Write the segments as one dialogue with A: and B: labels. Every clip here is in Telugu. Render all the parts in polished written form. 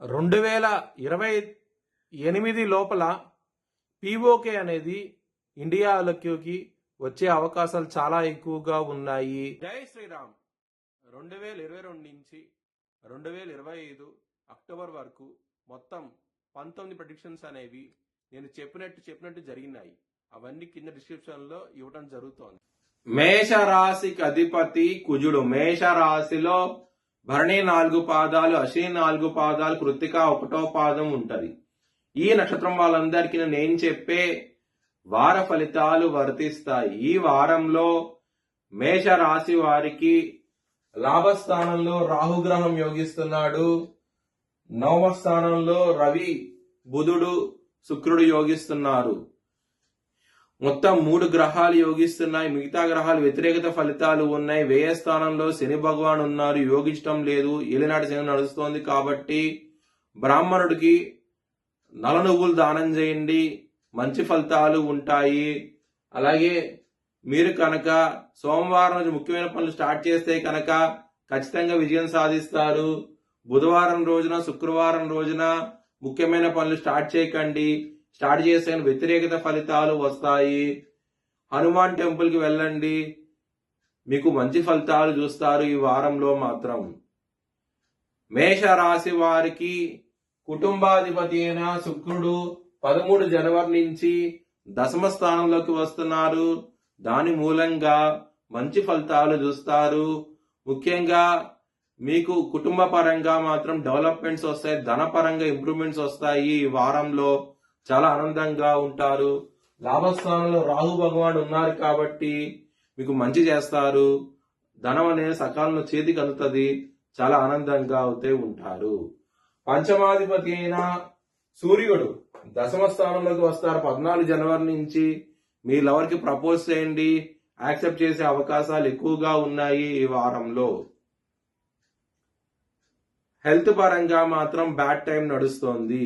A: 2028 లోపల పీఓకే అనేది ఇండియాలోకి వచ్చే అవకాశాలు చాలా ఎక్కువగా ఉన్నాయి. జై శ్రీరామ్. 2022 నుంచి 2025 అక్టోబర్ వరకు మొత్తం 19 ప్రెడిక్షన్స్ అనేవి నేను చెప్పినట్టు జరిగినాయి. అవన్నీ కింద డిస్క్రిప్షన్ లో ఇవ్వడం జరుగుతోంది. మేషరాశికి అధిపతి కుజుడు. మేషరాశిలో భరణి 4 పాదాలు, అశ్విని 4 పాదాలు, కృత్తిక 1వ పాదం ఉంటది. ఈ నక్షత్రం వాళ్ళందరికీ నేను చెప్పే వార ఫలితాలు వర్తిస్తాయి. ఈ వారంలో మేషరాశి వారికి లాభస్థానంలో రాహుగ్రహం యోగిస్తున్నాడు. 9వ స్థానంలో రవి, బుధుడు, శుక్రుడు యోగిస్తున్నారు. మొత్తం 3 గ్రహాలు యోగిస్తున్నాయి. మిగతా గ్రహాలు వ్యతిరేకత ఫలితాలు ఉన్నాయి. వ్యయ స్థానంలో శని భగవాన్ ఉన్నారు, యోగించటం లేదు. ఏలినాటి శని నడుస్తోంది కాబట్టి బ్రాహ్మణుడికి నల నువ్వులు దానం చేయండి, మంచి ఫలితాలు ఉంటాయి. అలాగే మీరు కనుక సోమవారం రోజు ముఖ్యమైన పనులు స్టార్ట్ చేస్తే కనుక ఖచ్చితంగా విజయం సాధిస్తారు. బుధవారం రోజున, శుక్రవారం రోజున ముఖ్యమైన పనులు స్టార్ట్ చేయకండి. స్టార్ట్ చేసే వ్యతిరేకత ఫలితాలు వస్తాయి. హనుమాన్ టెంపుల్ కి వెళ్ళండి, మీకు మంచి ఫలితాలు చూస్తారు. ఈ వారంలో మాత్రం మేషరాశి వారికి కుటుంబాధిపతి అయిన శుక్రుడు 13 జనవరి నుంచి 10వ స్థానంలోకి వస్తున్నారు. దాని మూలంగా మంచి ఫలితాలు చూస్తారు. ముఖ్యంగా మీకు కుటుంబ పరంగా మాత్రం డెవలప్మెంట్స్ వస్తాయి, ధనపరంగా ఇంప్రూవ్మెంట్స్ వస్తాయి. ఈ వారంలో చాలా ఆనందంగా ఉంటారు. లాభస్థానంలో రాహు భగవాన్ ఉన్నారు కాబట్టి మీకు మంచి చేస్తారు. ధనం అనేది సకాలంలో చేతికి అందుతుంది. చాలా ఆనందంగా అవుతే ఉంటారు. పంచమాధిపతి అయిన సూర్యుడు 10వ స్థానంలోకి వస్తారు 14 జనవరి నుంచి. మీ లవర్ కి ప్రపోజ్ చేయండి, యాక్సెప్ట్ చేసే అవకాశాలు ఎక్కువగా ఉన్నాయి ఈ వారంలో. హెల్త్ పరంగా మాత్రం బ్యాడ్ టైం నడుస్తోంది.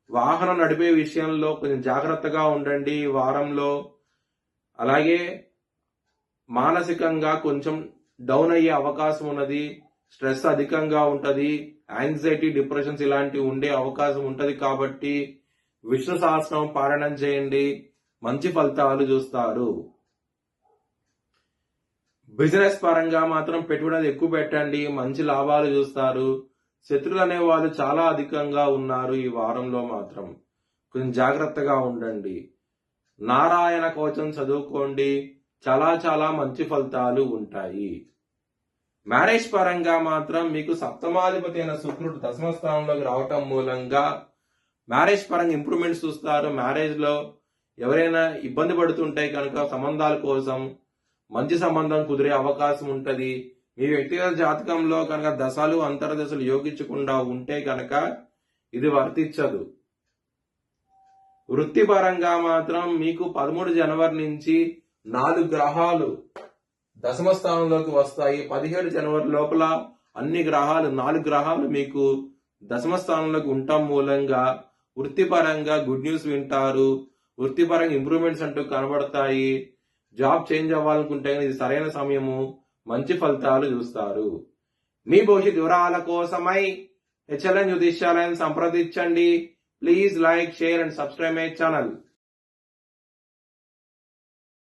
A: వాహనం నడిపే విషయంలో కొంచెం జాగ్రత్తగా ఉండండి ఈ వారంలో. అలాగే మానసికంగా కొంచెం డౌన్ అయ్యే అవకాశం ఉన్నది. స్ట్రెస్ అధికంగా ఉంటది. యాంగ్జైటీ, డిప్రెషన్స్ ఇలాంటివి ఉండే అవకాశం ఉంటది. కాబట్టి విష్ణు సహస్రం పారాయణం చేయండి, మంచి ఫలితాలు చూస్తారు. బిజినెస్ పరంగా మాత్రం పెట్టుబడి ఎక్కువ పెట్టండి, మంచి లాభాలు చూస్తారు. శత్రువులు అనే వాళ్ళు చాలా అధికంగా ఉన్నారు ఈ వారంలో మాత్రం. కొంచెం జాగ్రత్తగా ఉండండి. నారాయణ కవచం చదువుకోండి, చాలా మంచి ఫలితాలు ఉంటాయి. మ్యారేజ్ పరంగా మాత్రం మీకు సప్తమాధిపతి అయిన శుక్రుడు 10వ స్థానంలోకి రావటం మూలంగా మ్యారేజ్ పరంగా ఇంప్రూవ్మెంట్స్ చూస్తారు. మ్యారేజ్ లో ఎవరైనా ఇబ్బంది పడుతుంటే కనుక సంబంధాల కోసం మంచి సంబంధం కుదిరే అవకాశం ఉంటది. మీ వ్యక్తిగత జాతకంలో కనుక దశలు అంతర్దశలు యోగించకుండా ఉంటే కనుక ఇది వర్తించదు. వృత్తిపరంగా మాత్రం మీకు 13 జనవరి నుంచి 4 గ్రహాలు 10వ స్థానంలోకి వస్తాయి. 17 జనవరి లోపల అన్ని గ్రహాలు 4 గ్రహాలు మీకు 10వ స్థానంలోకి ఉండటం మూలంగా వృత్తిపరంగా గుడ్ న్యూస్ వింటారు. వృత్తిపరంగా ఇంప్రూవ్మెంట్స్ అంటూ కనబడతాయి. జాబ్ చేంజ్ అవ్వాలనుకుంటే ఇది సరైన సమయము, మంచి ఫలితాలు చూస్తారు. మీ భవిష్యత్ వివరాల కోసమై HLN జ్యోతిష్యాలయాన్ని సంప్రదించండి. Please like, share and subscribe my channel.